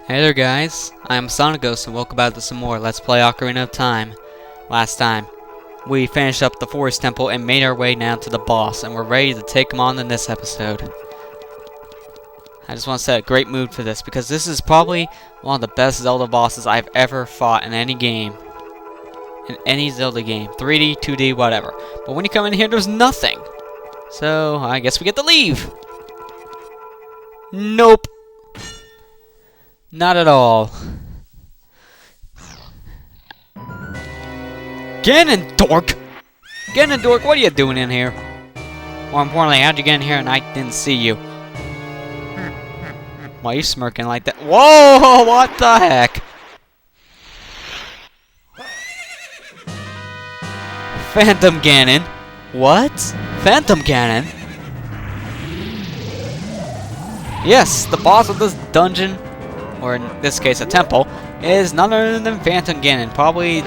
Hey there guys, I am Sonagos and welcome back to some more Let's Play Ocarina of Time. Last time, we finished up the Forest Temple and made our way now to the boss, and we're ready to take him on in this episode. I just want to set a great mood for this, because this is probably one of the best Zelda bosses I've ever fought in any game. In any Zelda game. 3D, 2D, whatever. But when you come in here, there's nothing. So, I guess we get to leave. Nope. Not at all. Ganondorf! Ganondorf, what are you doing in here? More importantly, how'd you get in here and I didn't see you? Why are you smirking like that? Whoa! What the heck? Phantom Ganon? What? Phantom Ganon? Yes, the boss of this dungeon, or in this case a temple, is none other than Phantom Ganon, probably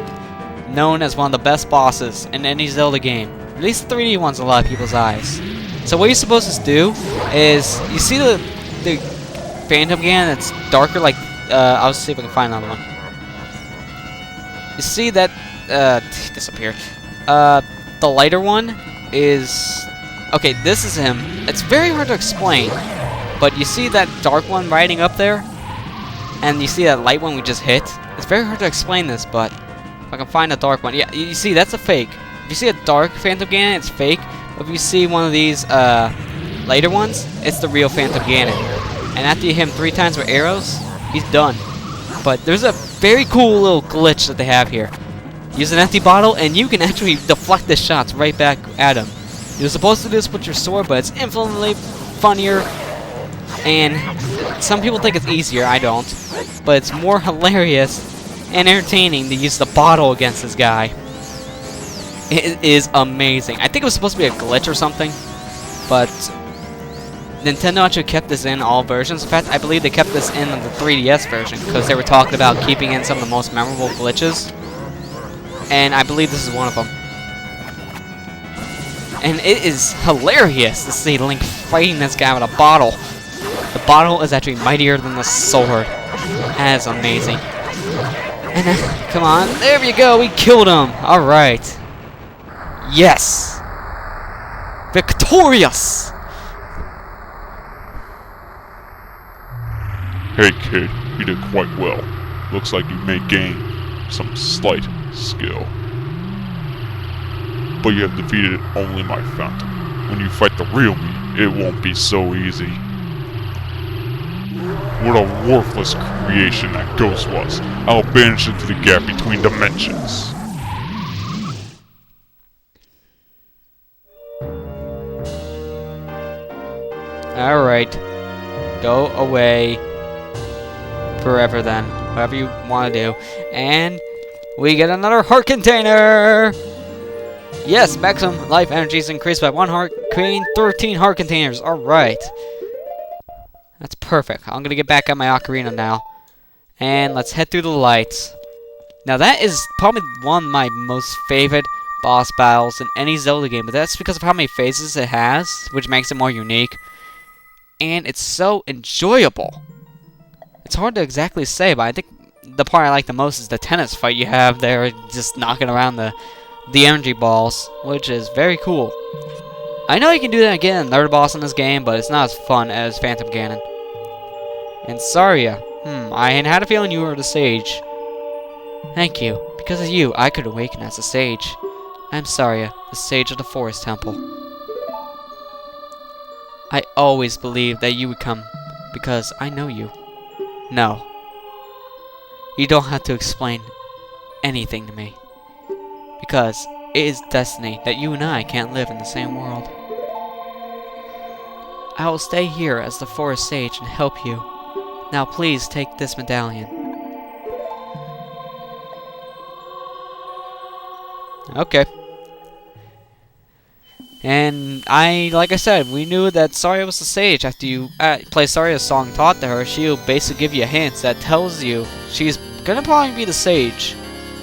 known as one of the best bosses in any Zelda game. At least the 3D ones in a lot of people's eyes. So what you're supposed to do is, you see the Phantom Ganon that's darker, like, I'll see if I can find another one. You see that, disappeared. The lighter one is, okay, this is him. It's very hard to explain, but you see that dark one riding up there? And you see that light one we just hit? It's very hard to explain this, but if I can find a dark one. Yeah, you see, that's a fake. If you see a dark Phantom Ganon, it's fake. But if you see one of these later ones, it's the real Phantom Ganon. And after you hit him 3 times with arrows, he's done. But there's a very cool little glitch that they have here. Use an empty bottle, and you can actually deflect the shots right back at him. You're supposed to do this with your sword, but it's infinitely funnier. And some people think it's easier, I don't. But it's more hilarious and entertaining to use the bottle against this guy. It is amazing. I think it was supposed to be a glitch or something, but Nintendo actually kept this in all versions. In fact, I believe they kept this in the 3DS version because they were talking about keeping in some of the most memorable glitches. And I believe this is one of them. And it is hilarious to see Link fighting this guy with a bottle. The bottle is actually mightier than the sword. That is amazing. And come on, there we go, we killed him. Alright. Yes! Victorious! Hey kid, you did quite well. Looks like you may gain some slight skill. But you have defeated only my Phantom. When you fight the real me, it won't be so easy. What a worthless creation that ghost was. I'll banish it to the gap between dimensions. Alright. Go away. Forever then. Whatever you want to do. And we get another heart container! Yes, maximum life energy is increased by 1 heart, creating 13 heart containers. Alright. That's perfect. I'm gonna get back at my ocarina now. And let's head through the lights. Now that is probably one of my most favorite boss battles in any Zelda game, but that's because of how many phases it has, which makes it more unique. And it's so enjoyable. It's hard to exactly say, but I think the part I like the most is the tennis fight you have there, just knocking around the energy balls, which is very cool. I know you can do that again in another boss in this game, but it's not as fun as Phantom Ganon. And Saria, I had a feeling you were the sage. Thank you. Because of you, I could awaken as a sage. I'm Saria, the sage of the Forest Temple. I always believed that you would come, because I know you. No. You don't have to explain anything to me. Because it is destiny that you and I can't live in the same world. I will stay here as the forest sage and help you. Now please take this medallion. Okay. And like I said, we knew that Saria was the sage. After you play Saria's song taught to her, she'll basically give you hints that tells you she's gonna probably be the sage.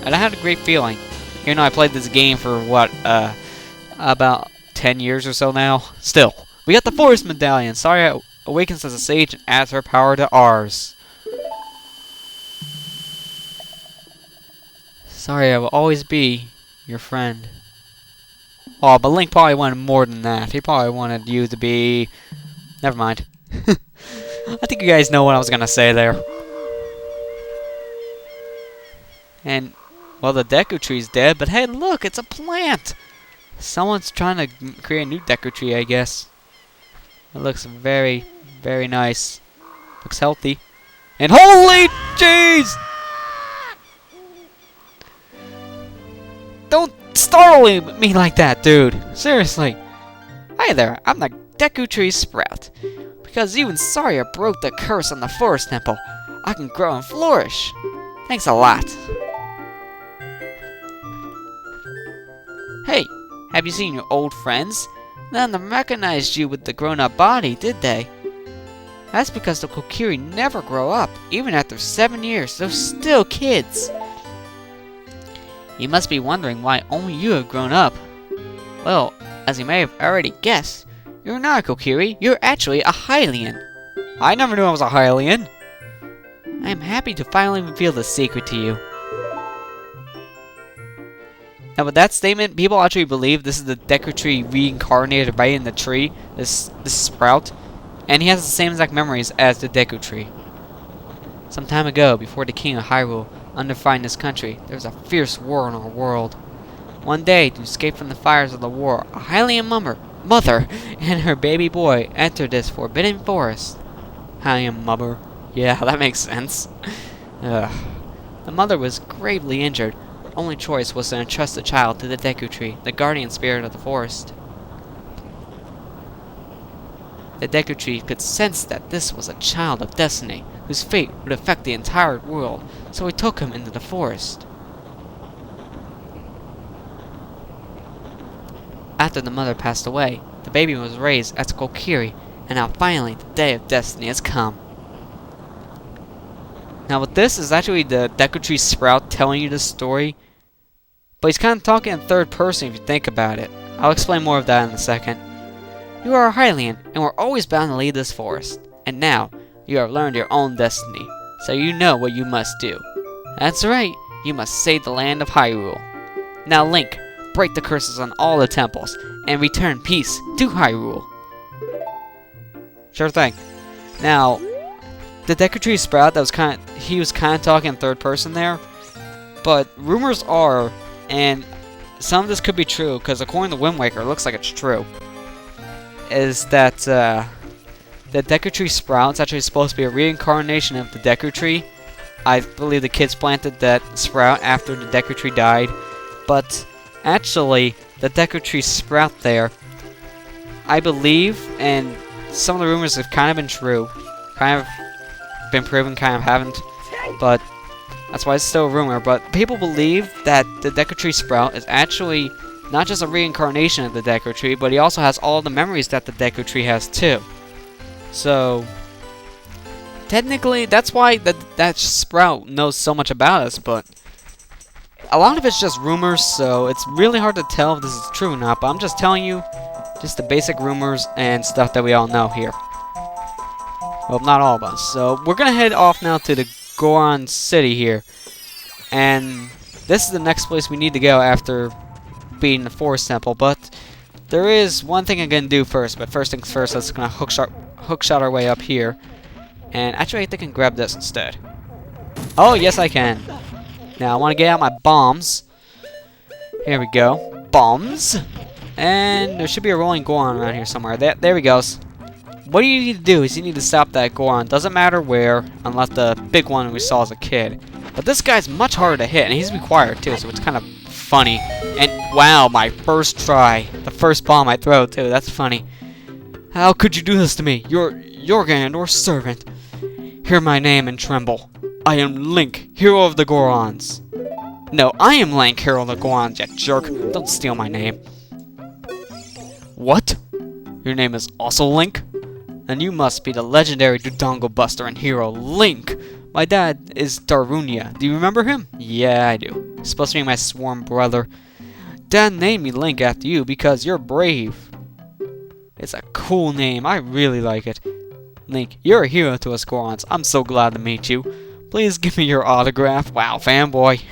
And I had a great feeling. You know, I played this game for, what, about 10 years or so now. Still, we got the Forest Medallion. Saria awakens as a sage and adds her power to ours. Sorry, I will always be your friend. Oh, but Link probably wanted more than that. He probably wanted you to be... Never mind. I think you guys know what I was gonna say there. And, well, the Deku Tree's dead, but hey, look, it's a plant! Someone's trying to create a new Deku Tree, I guess. It looks very, very nice. Looks healthy. And holy jeez! Don't startle me like that, dude. Seriously. Hi there, I'm the Deku Tree Sprout. Because you and Saria broke the curse on the Forest Temple, I can grow and flourish. Thanks a lot. Hey, have you seen your old friends? None of them recognized you with the grown-up body, did they? That's because the Kokiri never grow up. Even after 7 years, they're still kids. You must be wondering why only you have grown up. Well, as you may have already guessed, you're not a Kokiri, you're actually a Hylian. I never knew I was a Hylian. I am happy to finally reveal the secret to you. Now with that statement, people actually believe this is the Deku Tree reincarnated right in the tree, this sprout, and he has the same exact memories as the Deku Tree. Some time ago, before the King of Hyrule undefined this country, there was a fierce war in our world. One day, to escape from the fires of the war, a Hylian mother and her baby boy entered this forbidden forest. Hylian mother. Yeah, that makes sense. Ugh. The mother was gravely injured. Her only choice was to entrust the child to the Deku Tree, the guardian spirit of the forest. The Deku Tree could sense that this was a child of destiny, whose fate would affect the entire world, so he took him into the forest. After the mother passed away, the baby was raised as a Kokiri, and now finally the day of destiny has come. Now with this is actually the Deku Tree Sprout telling you this story, but he's kind of talking in third person if you think about it. I'll explain more of that in a second. You are a Hylian, and were always bound to lead this forest, and now you have learned your own destiny, so you know what you must do. That's right, you must save the land of Hyrule. Now Link, break the curses on all the temples, and return peace to Hyrule. Sure thing. Now, the Deku Tree Sprout, he was kind of talking in third person there, but rumors are, and some of this could be true, because according to Wind Waker, it looks like it's true, is that the Deku Tree Sprout's actually supposed to be a reincarnation of the Deku Tree. I believe the kids planted that sprout after the Deku Tree died, but actually, the Deku Tree Sprout there, I believe, and some of the rumors have kind of been true, kind of been proven, kind of haven't, but that's why it's still a rumor, but people believe that the Deku Tree Sprout is actually not just a reincarnation of the Deku Tree, but he also has all the memories that the Deku Tree has too. So, technically, that's why that Sprout knows so much about us, but a lot of it's just rumors, so it's really hard to tell if this is true or not, but I'm just telling you just the basic rumors and stuff that we all know here. Well, not all of us. So, we're gonna head off now to the Goron City here, and this is the next place we need to go after beating the Forest Temple, but there is one thing I'm gonna do first, but first things first, let's gonna hookshot our way up here, and actually I think I can grab this instead. Oh, yes I can. Now, I want to get out my bombs. Here we go. Bombs. And there should be a rolling Goron around here somewhere. There he goes. What you need to do is you need to stop that Goron. Doesn't matter where, unless the big one we saw as a kid. But this guy's much harder to hit, and he's required too, so it's kind of funny. And wow, my first try. The first bomb I throw too, that's funny. How could you do this to me? You're Ganondor's servant. Hear my name and tremble. I am Link, hero of the Gorons. No, I am Link, hero of the Gorons, you jerk. Don't steal my name. What? Your name is also Link? Then you must be the legendary Dodongo Buster and hero Link. My dad is Darunia. Do you remember him? Yeah, I do. He's supposed to be my sworn brother. Dad named me Link after you because you're brave. It's a cool name. I really like it. Link, you're a hero to us Gorons. I'm so glad to meet you. Please give me your autograph. Wow, fanboy.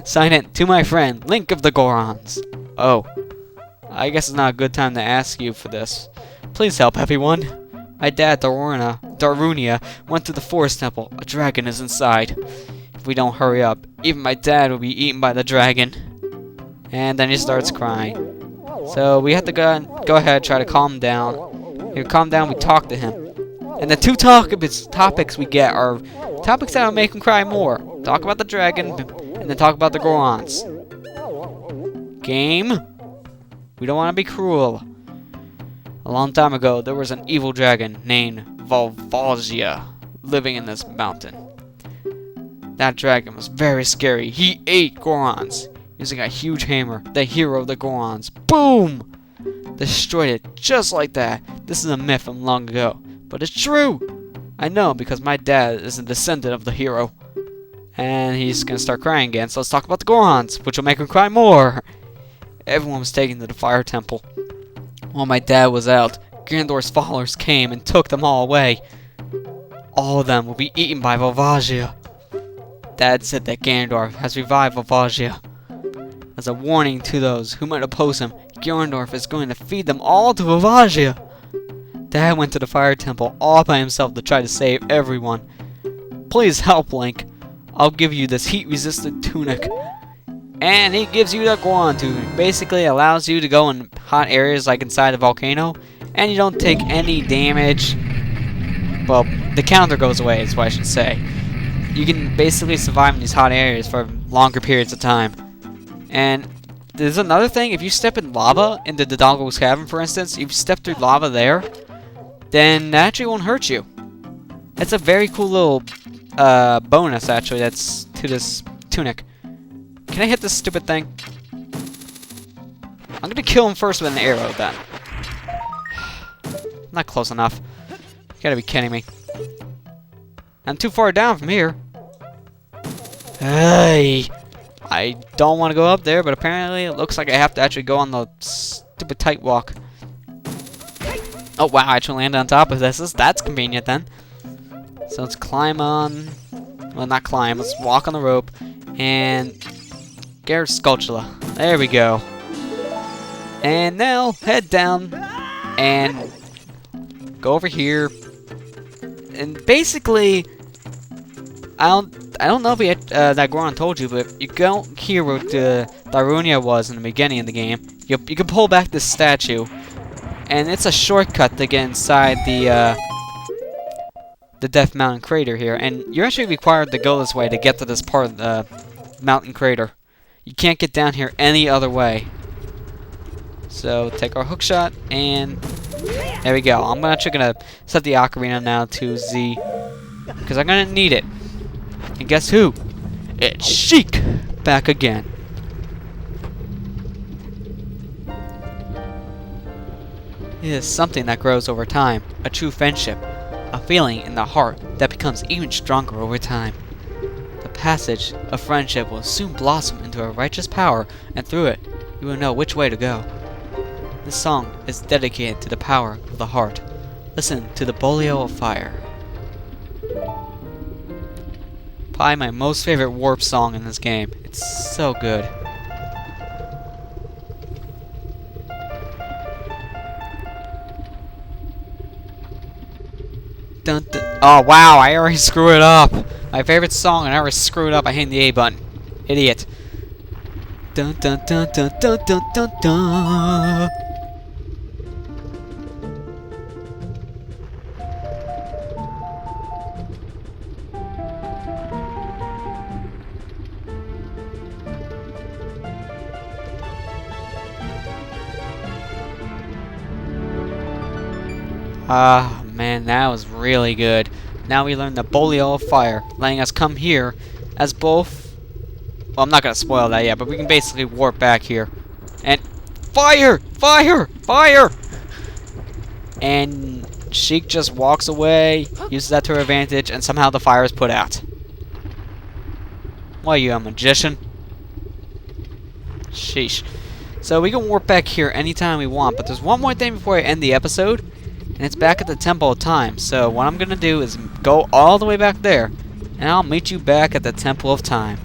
Sign it to my friend, Link of the Gorons. Oh, I guess it's not a good time to ask you for this. Please help, everyone. My dad, Darunia, went to the forest temple. A dragon is inside. If we don't hurry up, even my dad will be eaten by the dragon. And then he starts crying. So we have to go ahead, try to calm him down. Here, calm down, we talk to him. And the two topics we get are topics that will make him cry more. Talk about the dragon, and then talk about the Gorons. Game? We don't want to be cruel. A long time ago, there was an evil dragon named Volvagia living in this mountain. That dragon was very scary. He ate Gorons using a huge hammer, the hero of the Gorons. Boom! Destroyed it just like that. This is a myth from long ago, but it's true. I know because my dad is a descendant of the hero. And he's gonna start crying again, so let's talk about the Gorons, which will make him cry more. Everyone was taken to the fire temple. While my dad was out, Ganondorf's followers came and took them all away. All of them will be eaten by Volvagia. Dad said that Ganondorf has revived Volvagia. As a warning to those who might oppose him, Ganondorf is going to feed them all to Volvagia. Dad went to the fire temple all by himself to try to save everyone. Please help, Link. I'll give you this heat-resistant tunic. And he gives you the Goron tunic. Basically allows you to go in hot areas like inside a volcano, and you don't take any damage. Well, the counter goes away is what I should say. You can basically survive in these hot areas for longer periods of time. And there's another thing, if you step in lava in the Dodongo's Cavern, for instance, if you step through lava there, then that actually won't hurt you. It's a very cool little bonus, actually, that's to this tunic. Can I hit this stupid thing? I'm gonna kill him first with an arrow, then. Not close enough. You gotta be kidding me. I'm too far down from here. Hey! I don't want to go up there, but apparently it looks like I have to actually go on the stupid tight walk. Oh wow, I actually landed on top of this. That's convenient then. So let's climb on... Well, not climb. Let's walk on the rope. And... get our Skulltula. There we go. And now, head down. And... go over here. And basically... I don't know if that Goron told you, but you go here where Darunia was in the beginning of the game. You can pull back this statue, and it's a shortcut to get inside the Death Mountain crater here. And you're actually required to go this way to get to this part of the mountain crater. You can't get down here any other way. So take our hookshot, and there we go. I'm actually gonna set the Ocarina now to Z because I'm gonna need it. And guess who? It's Sheik back again. It is something that grows over time, a true friendship, a feeling in the heart that becomes even stronger over time. The passage of friendship will soon blossom into a righteous power, and through it, you will know which way to go. This song is dedicated to the power of the heart. Listen to the Bolio of Fire. Probably my most favorite warp song in this game. It's so good. Dun, dun. Oh wow, I already screwed it up. My favorite song and I already screwed it up. I hit the A button. Idiot. Dun dun dun dun dun dun dun dun. Ah, man, that was really good. Now we learn the Bolio of Fire, letting us come here as both... Well, I'm not going to spoil that yet, but we can basically warp back here. And... Fire! Fire! Fire! And Sheik just walks away, uses that to her advantage, and somehow the fire is put out. What are you, a magician? Sheesh. So we can warp back here anytime we want, but there's one more thing before I end the episode. And it's back at the Temple of Time. So what I'm going to do is go all the way back there. and I'll meet you back at the Temple of Time.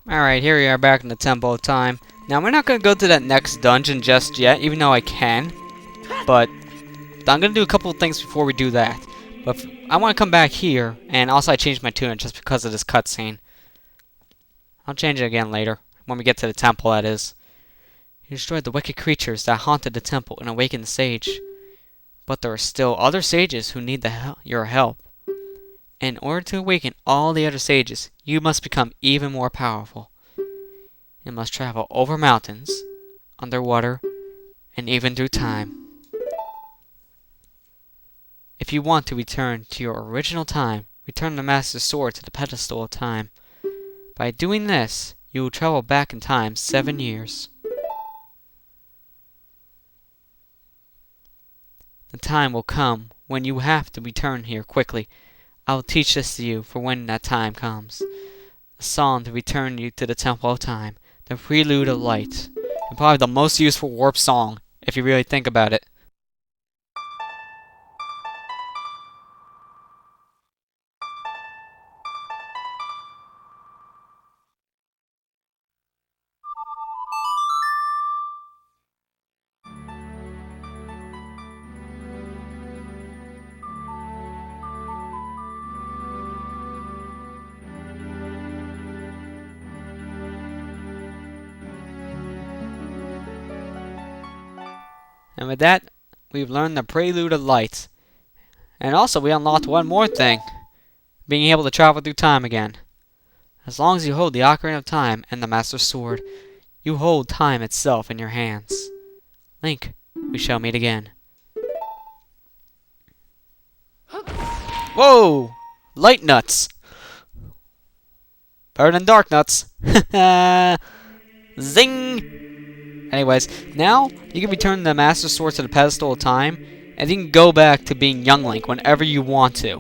Alright, here we are back in the Temple of Time. Now, we're not going to go to that next dungeon just yet, even though I can. But I'm going to do a couple of things before we do that. But I want to come back here, and also I changed my tune just because of this cutscene. I'll change it again later, when we get to the temple, that is. You destroyed the wicked creatures that haunted the temple and awakened the sage. But there are still other sages who need your help. In order to awaken all the other sages, you must become even more powerful. You must travel over mountains, underwater, and even through time. If you want to return to your original time, return the Master's Sword to the pedestal of time. By doing this, you will travel back in time 7 years. The time will come when you have to return here quickly. I will teach this to you for when that time comes. A song to return you to the Temple of Time. The Prelude of Light. And probably the most useful warp song, if you really think about it. And with that, we've learned the Prelude of Light. And also, we unlocked one more thing. Being able to travel through time again. As long as you hold the Ocarina of Time and the Master's Sword, you hold time itself in your hands. Link, we shall meet again. Whoa! Light nuts! Better than dark nuts. Zing! Anyways, now you can return the Master Sword to the pedestal of time, and you can go back to being young Link whenever you want to.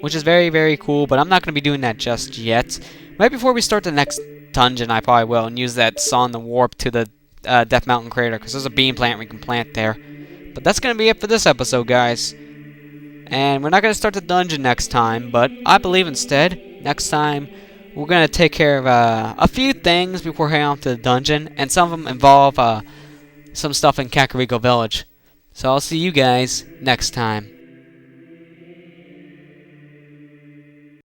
Which is very, very cool, but I'm not going to be doing that just yet. Right before we start the next dungeon, I probably will, and use that song to warp to the Death Mountain crater, because there's a bean plant we can plant there. But that's going to be it for this episode, guys. And we're not going to start the dungeon next time, but I believe instead, next time, we're going to take care of a few things before heading off to the dungeon, and some of them involve some stuff in Kakariko Village. So I'll see you guys next time.